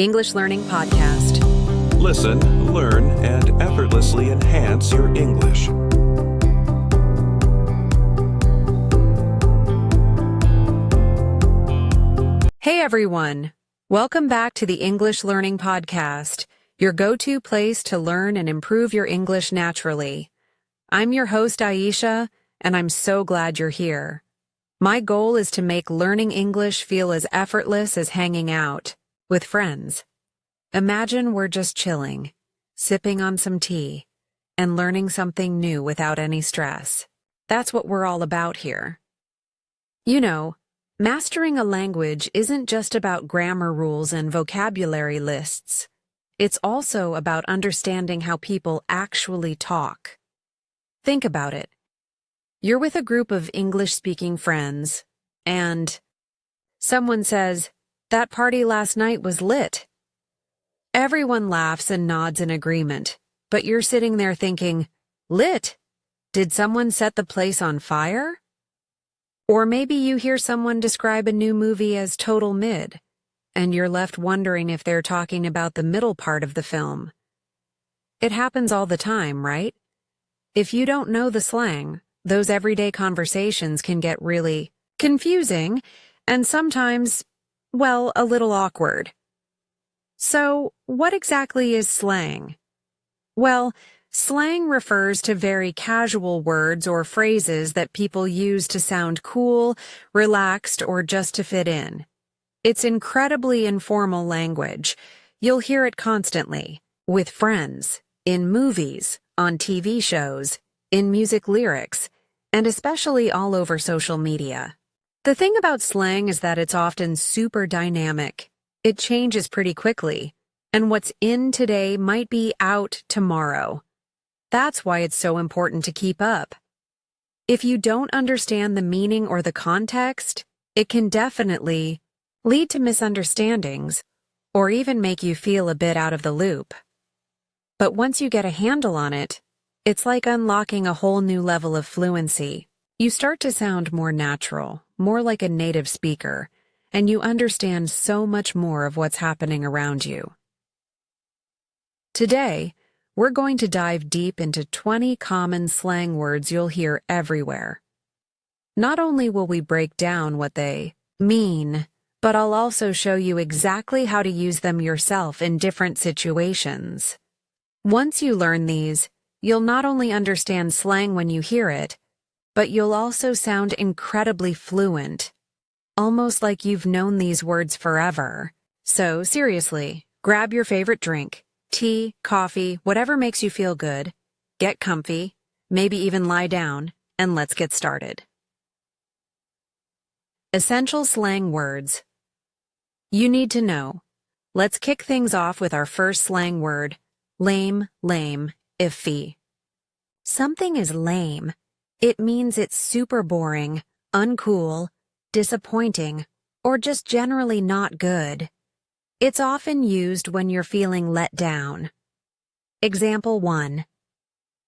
English Learning Podcast. Listen, learn, and effortlessly enhance your English. Hey everyone! Welcome back to the English Learning Podcast, your go-to place to learn and improve your English naturally. I'm your host, Aisha, and I'm so glad you're here. My goal is to make learning English feel as effortless as hanging out with friends. Imagine we're just chilling, sipping on some tea, and learning something new without any stress. That's what we're all about here. You know, mastering a language isn't just about grammar rules and vocabulary lists. It's also about understanding how people actually talk. Think about it. You're with a group of English-speaking friends, and someone says, "That party last night was lit." Everyone laughs and nods in agreement, but you're sitting there thinking, "Lit? Did someone set the place on fire?" Or maybe you hear someone describe a new movie as total mid, and you're left wondering if they're talking about the middle part of the film. It happens all the time, right? If you don't know the slang, those everyday conversations can get really confusing and sometimes, well, a little awkward. So, what exactly is slang? Well, slang refers to very casual words or phrases that people use to sound cool, relaxed, or just to fit in. It's incredibly informal language. You'll hear it constantly, with friends, in movies, on TV shows, in music lyrics, and especially all over social media. The thing about slang is that it's often super dynamic. It changes pretty quickly, and what's in today might be out tomorrow. That's why it's so important to keep up. If you don't understand the meaning or the context, it can definitely lead to misunderstandings or even make you feel a bit out of the loop. But once you get a handle on it, it's like unlocking a whole new level of fluency. You start to sound more natural, more like a native speaker, and you understand so much more of what's happening around you. Today, we're going to dive deep into 20 common slang words you'll hear everywhere. Not only will we break down what they mean, but I'll also show you exactly how to use them yourself in different situations. Once you learn these, you'll not only understand slang when you hear it, but you'll also sound incredibly fluent, almost like you've known these words forever. So seriously, grab your favorite drink, tea, coffee, whatever makes you feel good, get comfy, maybe even lie down, and let's get started. Essential slang words. You need to know. Let's kick things off with our first slang word, lame, iffy. Something is lame. It means it's super boring, uncool, disappointing, or just generally not good. It's often used when you're feeling let down. Example 1.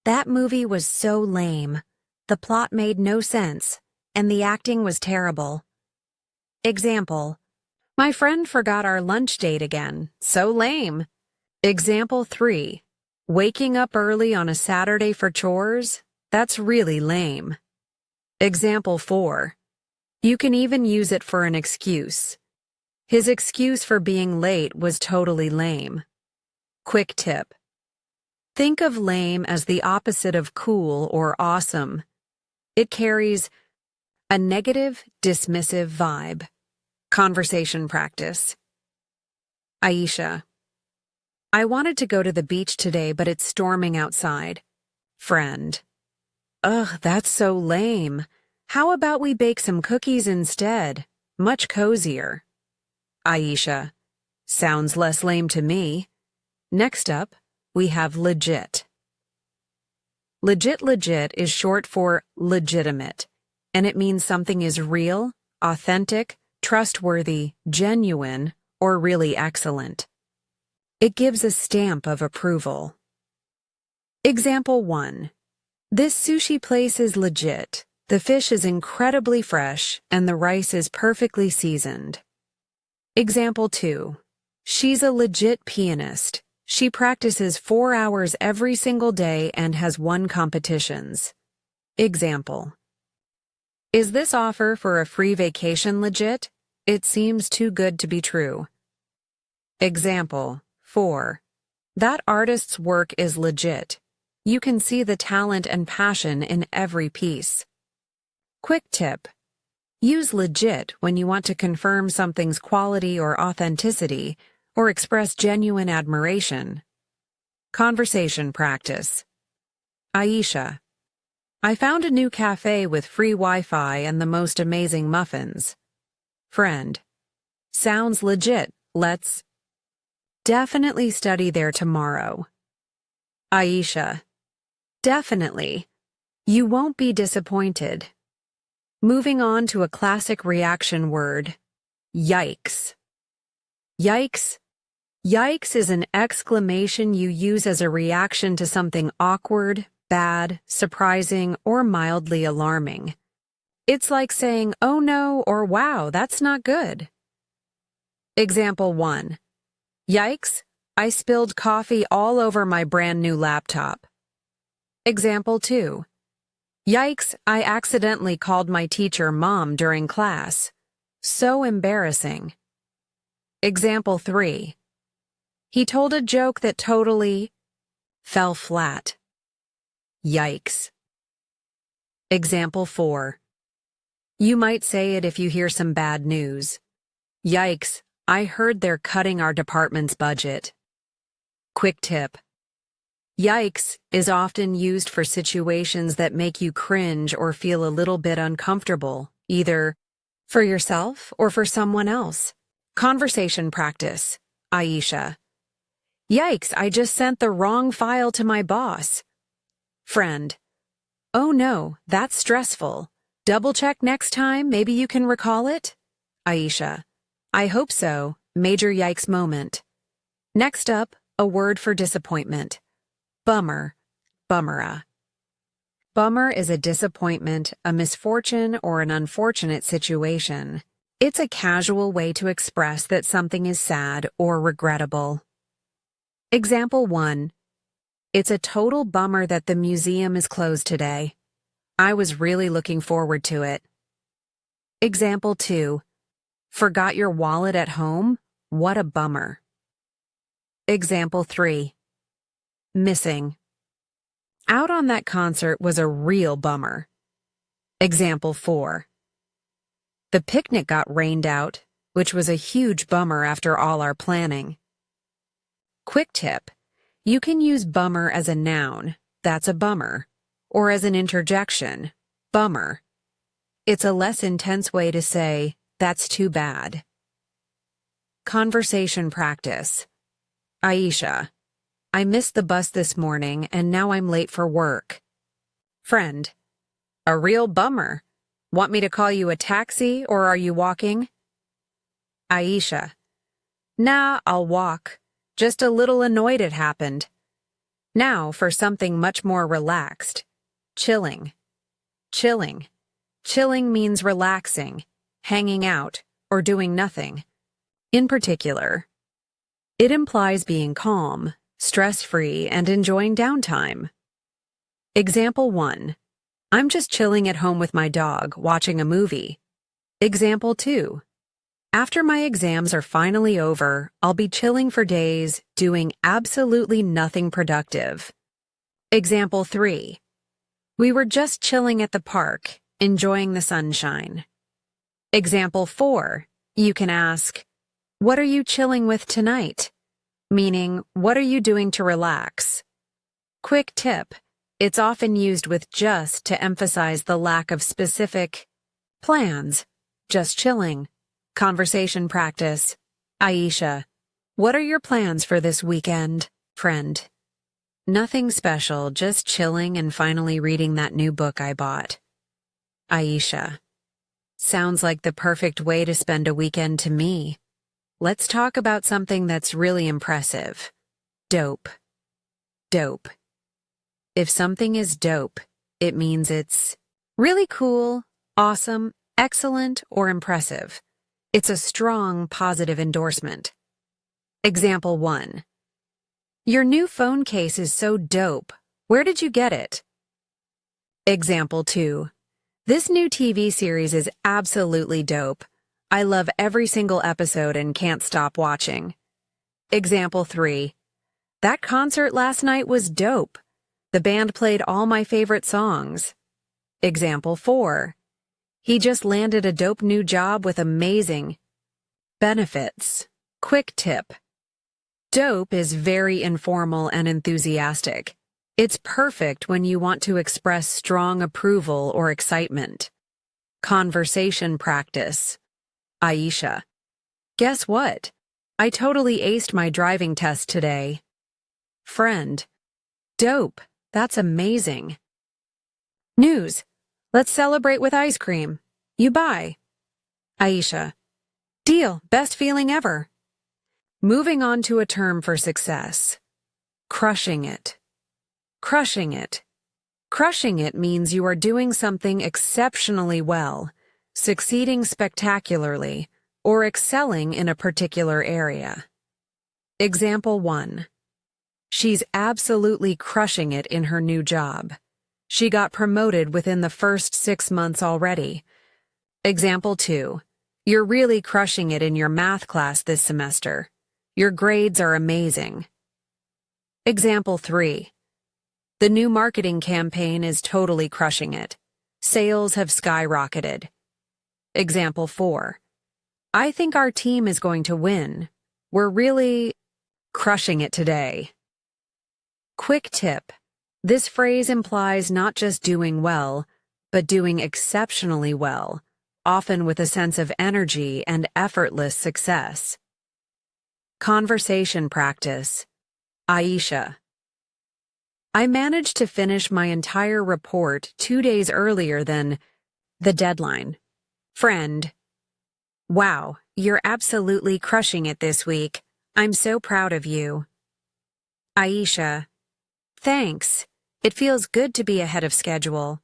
That movie was so lame. The plot made no sense, and the acting was terrible. Example. My friend forgot our lunch date again. So lame. Example 3. Waking up early on a Saturday for chores? That's really lame. Example 4. You can even use it for an excuse. His excuse for being late was totally lame. Quick tip. Think of lame as the opposite of cool or awesome. It carries a negative, dismissive vibe. Conversation practice. Aisha. I wanted to go to the beach today, but it's storming outside. Friend. Ugh, that's so lame. How about we bake some cookies instead? Much cozier. Aisha. Sounds less lame to me. Next up, we have legit. Legit is short for legitimate, and it means something is real, authentic, trustworthy, genuine, or really excellent. It gives a stamp of approval. Example 1. This sushi place is legit. The fish is incredibly fresh, and the rice is perfectly seasoned. Example 2. She's a legit pianist. She practices 4 hours every single day and has won competitions. Example. Is this offer for a free vacation legit? It seems too good to be true. Example 4. That artist's work is legit. You can see the talent and passion in every piece. Quick tip. Use legit when you want to confirm something's quality or authenticity or express genuine admiration. Conversation practice. Aisha. I found a new cafe with free Wi-Fi and the most amazing muffins. Friend. Sounds legit. Let's definitely study there tomorrow. Aisha. Definitely. You won't be disappointed. Moving on to a classic reaction word. Yikes. Yikes. Yikes is an exclamation you use as a reaction to something awkward, bad, surprising, or mildly alarming. It's like saying, oh no, or wow, that's not good. Example 1. Yikes, I spilled coffee all over my brand new laptop. Example 2. Yikes, I accidentally called my teacher Mom during class. So embarrassing. Example 3. He told a joke that totally fell flat. Yikes. Example 4. You might say it if you hear some bad news. Yikes, I heard they're cutting our department's budget. Quick tip. Yikes is often used for situations that make you cringe or feel a little bit uncomfortable, either for yourself or for someone else. Conversation practice. Aisha. Yikes, I just sent the wrong file to my boss. Friend. Oh no, that's stressful. Double check next time, maybe you can recall it? Aisha. I hope so. Major yikes moment. Next up, a word for disappointment. Bummer. Bummera. Bummer is a disappointment, a misfortune, or an unfortunate situation. It's a casual way to express that something is sad or regrettable. Example 1. It's a total bummer that the museum is closed today. I was really looking forward to it. Example 2. Forgot your wallet at home? What a bummer. Example 3. Missing. Out on that concert was a real bummer. Example 4. The picnic got rained out, which was a huge bummer after all our planning. Quick tip. You can use bummer as a noun, that's a bummer, or as an interjection, bummer. It's a less intense way to say, that's too bad. Conversation practice. Aisha. I missed the bus this morning and now I'm late for work. Friend. A real bummer. Want me to call you a taxi or are you walking? Aisha. Nah, I'll walk. Just a little annoyed it happened. Now for something much more relaxed. Chilling. Chilling. Chilling means relaxing, hanging out, or doing nothing. In particular, it implies being calm, stress-free, and enjoying downtime. Example 1. I'm just chilling at home with my dog, watching a movie. Example 2. After my exams are finally over, I'll be chilling for days, doing absolutely nothing productive. Example 3. We were just chilling at the park, enjoying the sunshine. Example 4. You can ask, what are you chilling with tonight? Meaning, what are you doing to relax? Quick tip. It's often used with just to emphasize the lack of specific plans. Just chilling. Conversation practice. Aisha. What are your plans for this weekend, friend? Nothing special, just chilling and finally reading that new book I bought. Aisha. Sounds like the perfect way to spend a weekend to me. Let's talk about something that's really impressive. Dope. Dope. If something is dope, it means it's really cool, awesome, excellent, or impressive. It's a strong, positive endorsement. Example 1. Your new phone case is so dope. Where did you get it? Example 2. This new TV series is absolutely dope. I love every single episode and can't stop watching. Example 3. That concert last night was dope. The band played all my favorite songs. Example 4. He just landed a dope new job with amazing benefits. Quick tip. Dope is very informal and enthusiastic. It's perfect when you want to express strong approval or excitement. Conversation practice. Aisha. Guess what? I totally aced my driving test today. Friend. Dope. That's amazing. News. Let's celebrate with ice cream. You buy. Aisha. Deal. Best feeling ever. Moving on to a term for success. Crushing it. Crushing it. Crushing it means you are doing something exceptionally well, succeeding spectacularly, or excelling in a particular area. Example 1. She's absolutely crushing it in her new job. She got promoted within the first 6 months already. Example 2. You're really crushing it in your math class this semester. Your grades are amazing. Example 3. The new marketing campaign is totally crushing it. Sales have skyrocketed. Example 4. I think our team is going to win. We're really crushing it today. Quick tip. This phrase implies not just doing well, but doing exceptionally well, often with a sense of energy and effortless success. Conversation practice. Aisha. I managed to finish my entire report 2 days earlier than the deadline. Friend. Wow, you're absolutely crushing it this week. I'm so proud of you. Aisha. Thanks. It feels good to be ahead of schedule.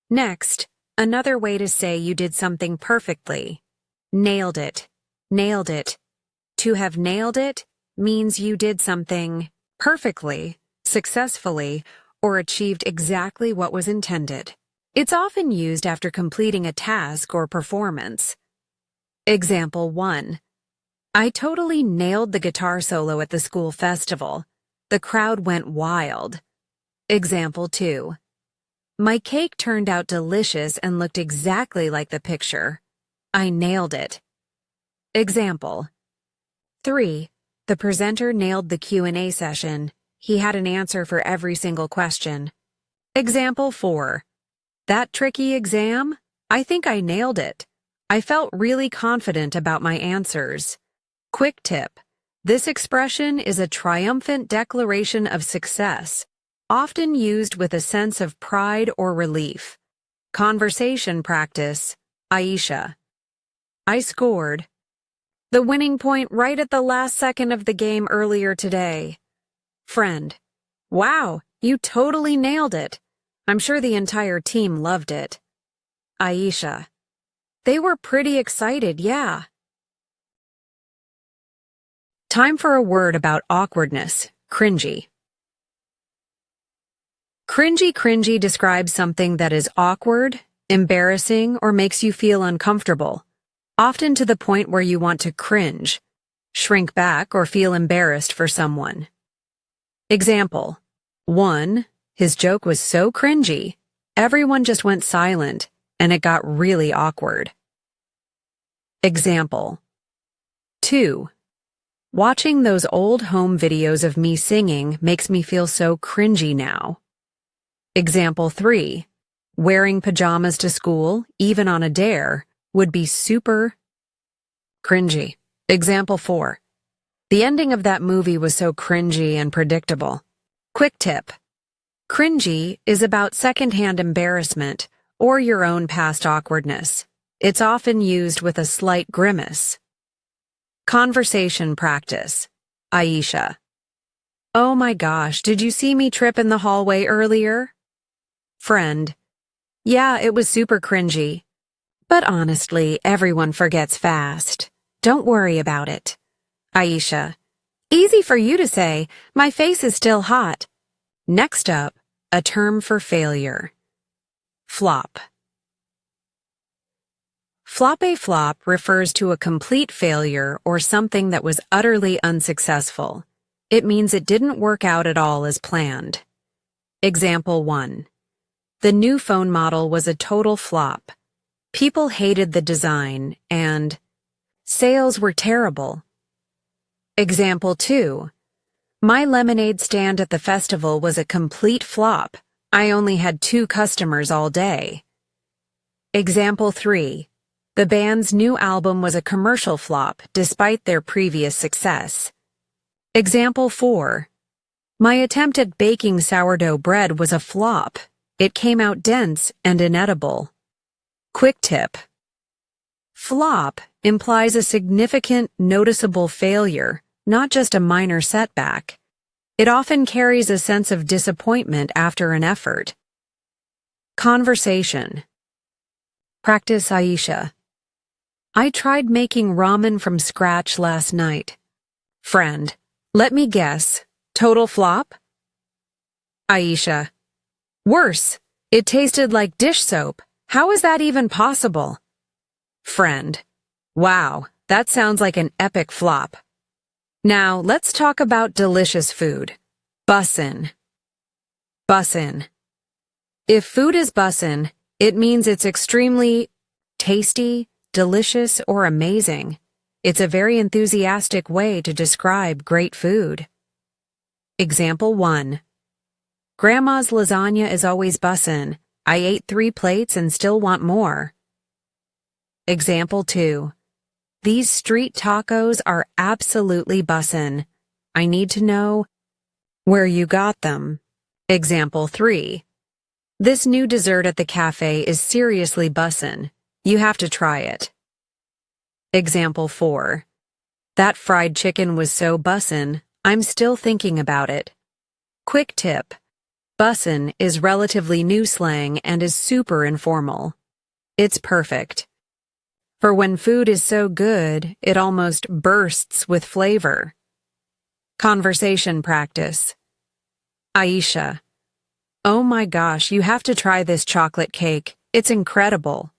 Next, another way to say you did something perfectly. Nailed it. Nailed it. To have nailed it means you did something perfectly, successfully, or achieved exactly what was intended. It's often used after completing a task or performance. Example 1. I totally nailed the guitar solo at the school festival. The crowd went wild. Example 2. My cake turned out delicious and looked exactly like the picture. I nailed it. Example 3. The presenter nailed the Q&A session. He had an answer for every single question. Example 4. That tricky exam? I think I nailed it. I felt really confident about my answers. Quick tip. This expression is a triumphant declaration of success, often used with a sense of pride or relief. Conversation practice. Aisha. I scored the winning point right at the last second of the game earlier today. Friend. Wow, you totally nailed it. I'm sure the entire team loved it. Aisha. They were pretty excited, yeah. Time for a word about awkwardness, cringy. Cringy describes something that is awkward, embarrassing, or makes you feel uncomfortable, often to the point where you want to cringe, shrink back, or feel embarrassed for someone. Example 1. His joke was so cringy, everyone just went silent, and it got really awkward. Example 2. Watching those old home videos of me singing makes me feel so cringy now. Example 3. Wearing pajamas to school, even on a dare, would be super cringy. Example 4. The ending of that movie was so cringy and predictable. Quick tip. Cringy is about secondhand embarrassment or your own past awkwardness. It's often used with a slight grimace. Conversation practice. Aisha. Oh my gosh, did you see me trip in the hallway earlier? Friend. Yeah, it was super cringy. But honestly, everyone forgets fast. Don't worry about it. Aisha. Easy for you to say. My face is still hot. Next up, a term for failure. Flop. Flop refers to a complete failure or something that was utterly unsuccessful. It means it didn't work out at all as planned. Example 1. The new phone model was a total flop. People hated the design and sales were terrible. Example 2. My lemonade stand at the festival was a complete flop. I only had 2 customers all day. Example 3. The band's new album was a commercial flop despite their previous success. Example 4. My attempt at baking sourdough bread was a flop. It came out dense and inedible. Quick tip. Flop implies a significant, noticeable failure, not just a minor setback. It often carries a sense of disappointment after an effort. Conversation. Practice Aisha. I tried making ramen from scratch last night. Friend. Let me guess. Total flop? Aisha. Worse. It tasted like dish soap. How is that even possible? Friend. Wow, that sounds like an epic flop. Now, let's talk about delicious food. Bussin'. Bussin'. If food is bussin', it means it's extremely tasty, delicious, or amazing. It's a very enthusiastic way to describe great food. Example 1. Grandma's lasagna is always bussin'. I ate 3 plates and still want more. Example 2. These street tacos are absolutely bussin'. I need to know where you got them. Example 3. This new dessert at the cafe is seriously bussin'. You have to try it. Example 4. That fried chicken was so bussin', I'm still thinking about it. Quick tip. Bussin' is relatively new slang and is super informal. It's perfect for when food is so good, it almost bursts with flavor. Conversation practice. Aisha. Oh my gosh, you have to try this chocolate cake. It's incredible.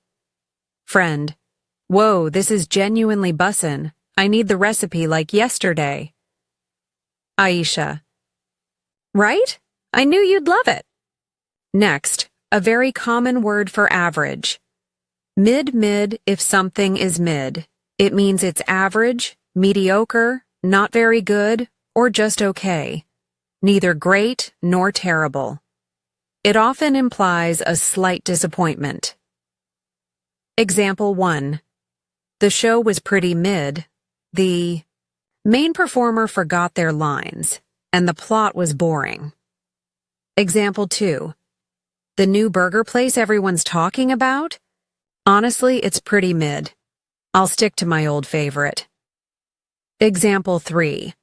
Friend. Whoa, this is genuinely bussin'. I need the recipe like yesterday. Aisha. Right? I knew you'd love it. Next, a very common word for average. Mid, if something is mid. It means it's average, mediocre, not very good, or just okay. Neither great nor terrible. It often implies a slight disappointment. Example 1. The show was pretty mid. The main performer forgot their lines, and the plot was boring. Example 2. The new burger place everyone's talking about? Honestly, it's pretty mid. I'll stick to my old favorite. Example 3.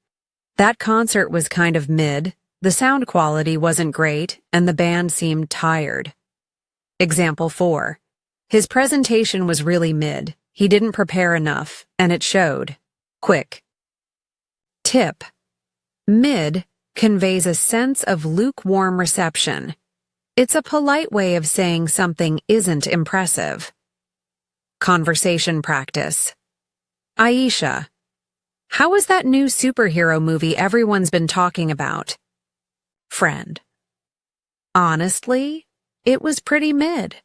That concert was kind of mid, the sound quality wasn't great, and the band seemed tired. Example 4. His presentation was really mid. He didn't prepare enough, and it showed. Quick tip. Mid conveys a sense of lukewarm reception. It's a polite way of saying something isn't impressive. Conversation practice. Aisha. How is that new superhero movie everyone's been talking about? Friend. Honestly, it was pretty mid.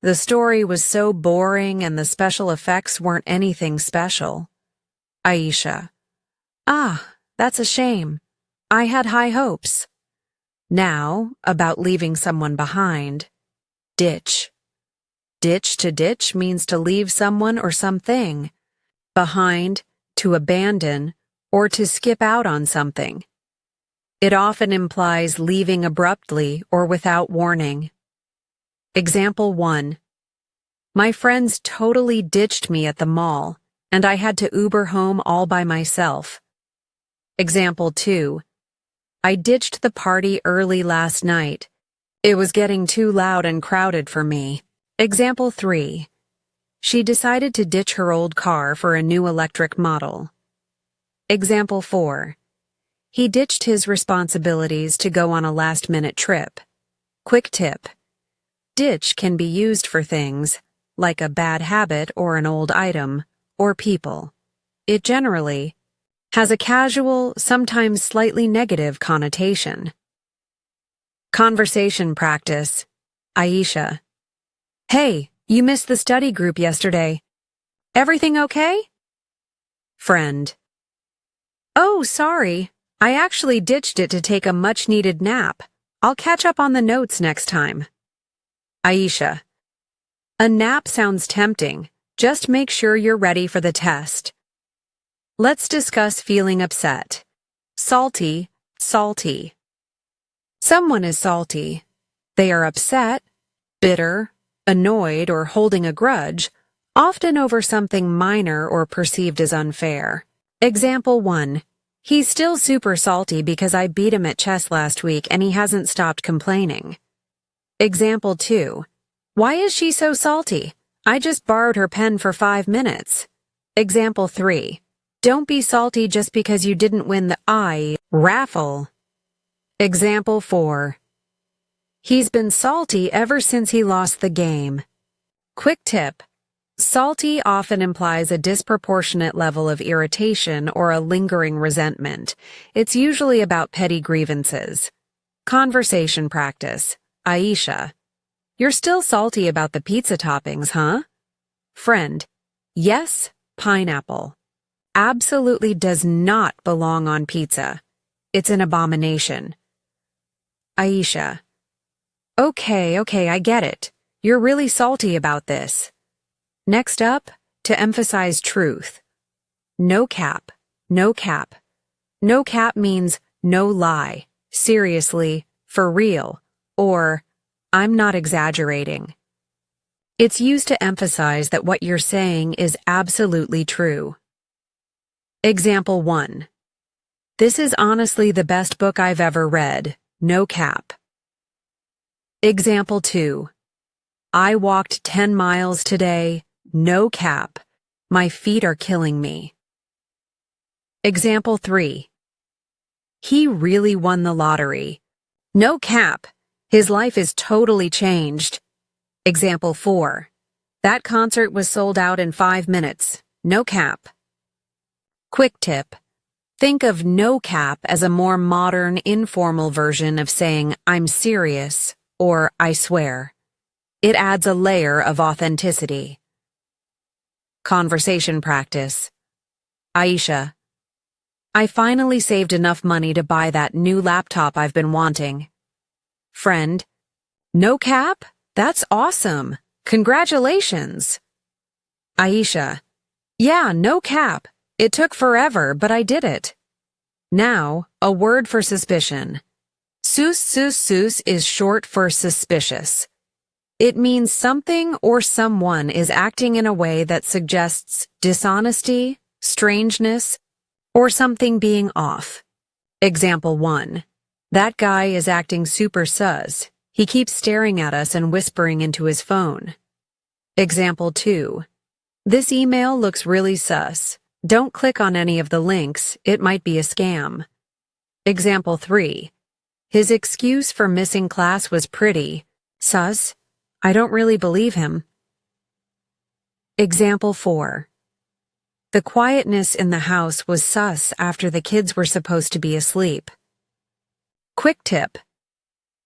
The story was so boring and the special effects weren't anything special. Aisha. Ah, that's a shame. I had high hopes. Now, about leaving someone behind. Ditch. Ditch to ditch means to leave someone or something. Behind, to abandon, or to skip out on something. It often implies leaving abruptly or without warning. Example 1. My friends totally ditched me at the mall, and I had to Uber home all by myself. Example 2. I ditched the party early last night. It was getting too loud and crowded for me. Example 3. She decided to ditch her old car for a new electric model. Example 4. He ditched his responsibilities to go on a last-minute trip. Quick tip. Ditch can be used for things like a bad habit or an old item, or people. It generally has a casual, sometimes slightly negative connotation. Conversation practice. Aisha. Hey, you missed the study group yesterday. Everything okay? Friend. Oh, sorry. I actually ditched it to take a much-needed nap. I'll catch up on the notes next time. Aisha. A nap sounds tempting. Just make sure you're ready for the test. Let's discuss feeling upset. Salty, salty. Someone is salty. They are upset, bitter, annoyed, or holding a grudge, often over something minor or perceived as unfair. Example 1. He's still super salty because I beat him at chess last week and he hasn't stopped complaining. Example 2. Why is she so salty? I just borrowed her pen for 5 minutes. Example 3. Don't be salty just because you didn't win the raffle. Example 4. He's been salty ever since he lost the game. Quick tip. Salty often implies a disproportionate level of irritation or a lingering resentment. It's usually about petty grievances. Conversation practice. Aisha. You're still salty about the pizza toppings, huh? Friend. Yes, pineapple. Absolutely does not belong on pizza. It's an abomination. Aisha. Okay, I get it. You're really salty about this. Next up, to emphasize truth. No cap, no cap. No cap means no lie, seriously, for real, or I'm not exaggerating. It's used to emphasize that what you're saying is absolutely true. Example 1. This is honestly the best book I've ever read, no cap. Example 2. I walked 10 miles today, no cap. My feet are killing me. Example 3. He really won the lottery. No cap. His life is totally changed. Example 4. That concert was sold out in 5 minutes. No cap. Quick tip. Think of no cap as a more modern, informal version of saying I'm serious or I swear. It adds a layer of authenticity. Conversation practice. Aisha. I finally saved enough money to buy that new laptop I've been wanting. Friend. No cap? That's awesome. Congratulations. Aisha. Yeah, no cap. It took forever, but I did it. Now, a word for suspicion. Sus is short for suspicious. It means something or someone is acting in a way that suggests dishonesty, strangeness, or something being off. Example 1. That guy is acting super sus. He keeps staring at us and whispering into his phone. Example 2. This email looks really sus. Don't click on any of the links, it might be a scam. Example 3. His excuse for missing class was pretty sus. I don't really believe him. Example 4. The quietness in the house was sus after the kids were supposed to be asleep. Quick tip.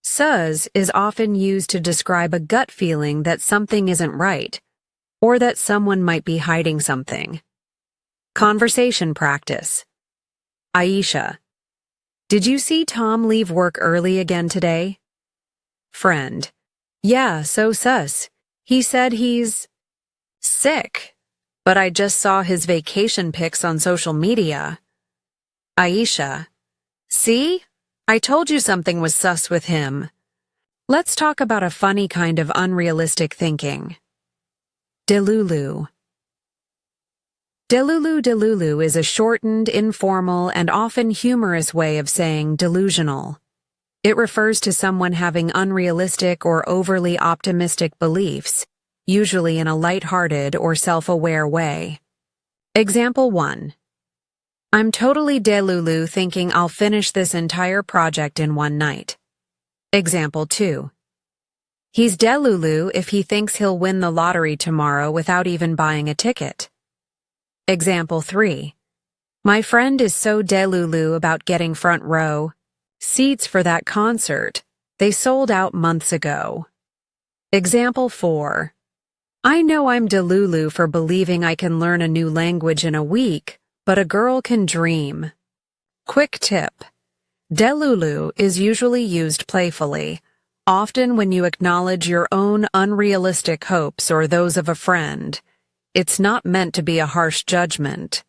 Sus is often used to describe a gut feeling that something isn't right, or that someone might be hiding something. Conversation practice. Aisha. Did you see Tom leave work early again today? Friend. Yeah, so sus. He said he's sick, but I just saw his vacation pics on social media. Aisha. See? I told you something was sus with him. Let's talk about a funny kind of unrealistic thinking. Delulu. Delulu is a shortened, informal, and often humorous way of saying delusional. It refers to someone having unrealistic or overly optimistic beliefs, usually in a lighthearted or self-aware way. Example 1. I'm totally delulu thinking I'll finish this entire project in one night. Example 2. He's delulu if he thinks he'll win the lottery tomorrow without even buying a ticket. Example 3. My friend is so delulu about getting front row seats for that concert. They sold out months ago. Example 4. I know I'm delulu for believing I can learn a new language in a week, but a girl can dream. Quick tip. Delulu is usually used playfully, often when you acknowledge your own unrealistic hopes or those of a friend. It's not meant to be a harsh judgment.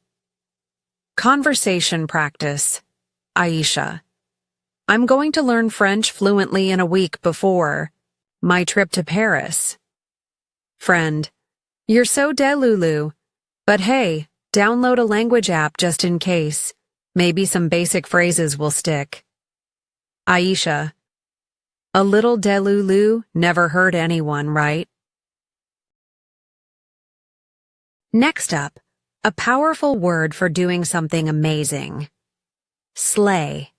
Conversation practice. Aisha. I'm going to learn French fluently in a week before my trip to Paris. Friend. You're so delulu. But hey, download a language app just in case. Maybe some basic phrases will stick. Aisha. A little delulu never hurt anyone, right? Next up, a powerful word for doing something amazing. Slay.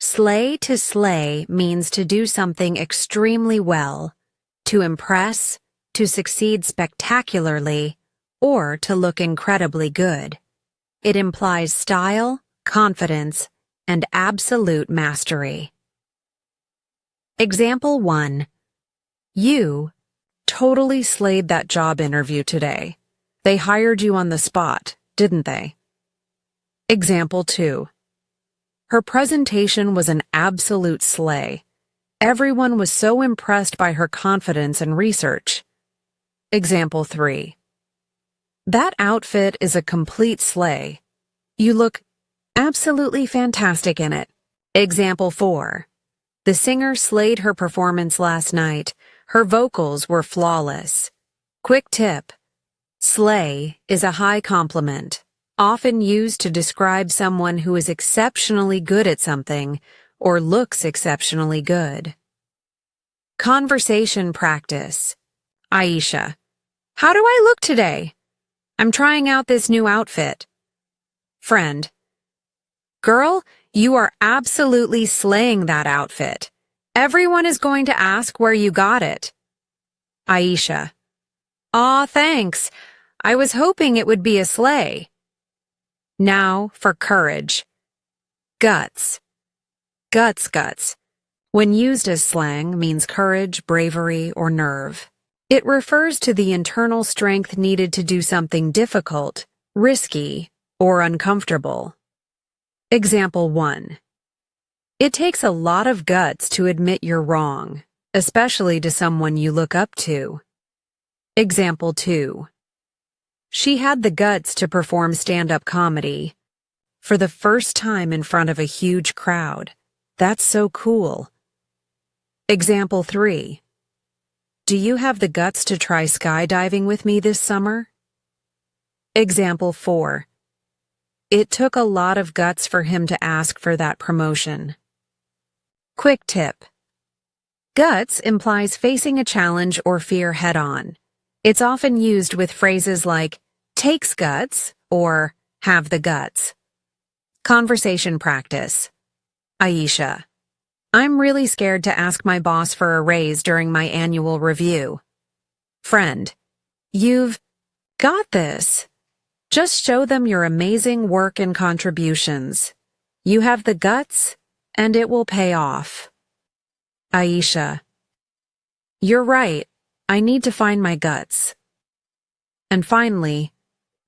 Slay to slay means to do something extremely well, to impress, to succeed spectacularly, or to look incredibly good. It implies style, confidence, and absolute mastery. Example 1. You totally slayed that job interview today. They hired you on the spot, didn't they? Example 2. Her presentation was an absolute slay. Everyone was so impressed by her confidence and research. Example 3. That outfit is a complete slay. You look absolutely fantastic in it. Example 4. The singer slayed her performance last night. Her vocals were flawless. Quick tip. Slay is a high compliment, often used to describe someone who is exceptionally good at something or looks exceptionally good. Conversation practice. Aisha. How do I look today? I'm trying out this new outfit. Friend. Girl, you are absolutely slaying that outfit. Everyone is going to ask where you got it. Aisha. Aw, thanks. I was hoping it would be a slay. Now for courage. Guts. Guts. When used as slang, means courage, bravery, or nerve. It refers to the internal strength needed to do something difficult, risky, or uncomfortable. Example 1. It takes a lot of guts to admit you're wrong, especially to someone you look up to. Example 2. She had the guts to perform stand-up comedy for the first time in front of a huge crowd. That's so cool. Example 3. Do you have the guts to try skydiving with me this summer? Example 4. It took a lot of guts for him to ask for that promotion. Quick tip. Guts implies facing a challenge or fear head-on. It's often used with phrases like, takes guts, or have the guts. Conversation practice. Aisha. I'm really scared to ask my boss for a raise during my annual review. Friend. You've got this. Just show them your amazing work and contributions. You have the guts, and it will pay off. Aisha. You're right. I need to find my guts. And finally,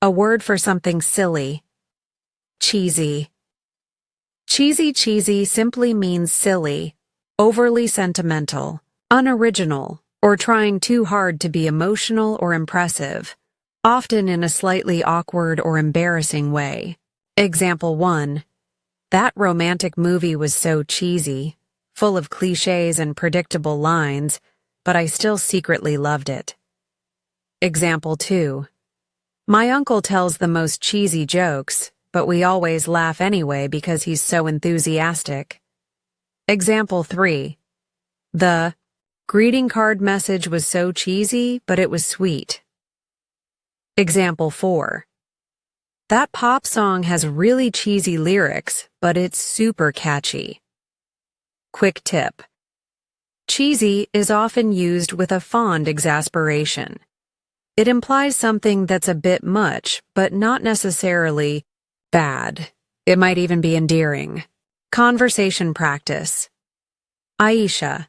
a word for something silly. Cheesy. Cheesy simply means silly, overly sentimental, unoriginal, or trying too hard to be emotional or impressive, often in a slightly awkward or embarrassing way. Example 1. That romantic movie was so cheesy, full of cliches and predictable lines, but I still secretly loved it. Example 2. My uncle tells the most cheesy jokes, but we always laugh anyway because he's so enthusiastic. Example 3. The greeting card message was so cheesy, but it was sweet. Example 4. That pop song has really cheesy lyrics, but it's super catchy. Quick tip. Cheesy is often used with a fond exasperation. It implies something that's a bit much, but not necessarily bad. It might even be endearing. Conversation practice. Aisha.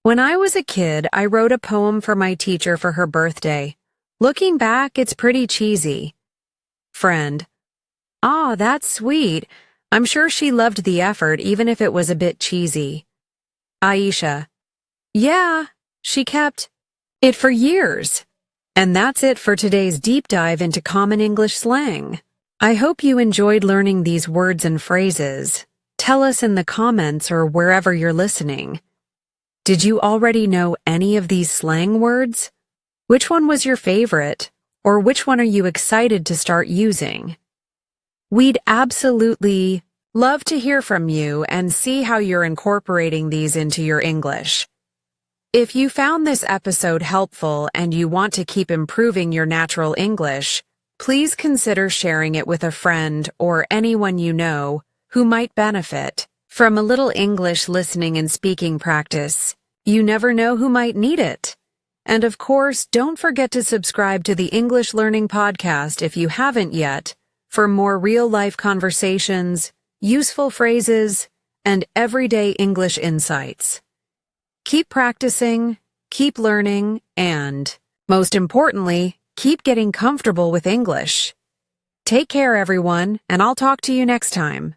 When I was a kid, I wrote a poem for my teacher for her birthday. Looking back, it's pretty cheesy. Friend. Ah, that's sweet. I'm sure she loved the effort even if it was a bit cheesy. Aisha. Yeah, she kept it for years. And that's it for today's deep dive into common English slang. I hope you enjoyed learning these words and phrases. Tell us in the comments or wherever you're listening. Did you already know any of these slang words? Which one was your favorite? Or which one are you excited to start using? We'd absolutely love to hear from you and see how you're incorporating these into your English. If you found this episode helpful and you want to keep improving your natural English, please consider sharing it with a friend or anyone you know who might benefit from a little English listening and speaking practice. You never know who might need it. And of course, don't forget to subscribe to the English Learning Podcast if you haven't yet, for more real-life conversations, useful phrases, and everyday English insights. Keep practicing, keep learning, and, most importantly, keep getting comfortable with English. Take care, everyone, and I'll talk to you next time.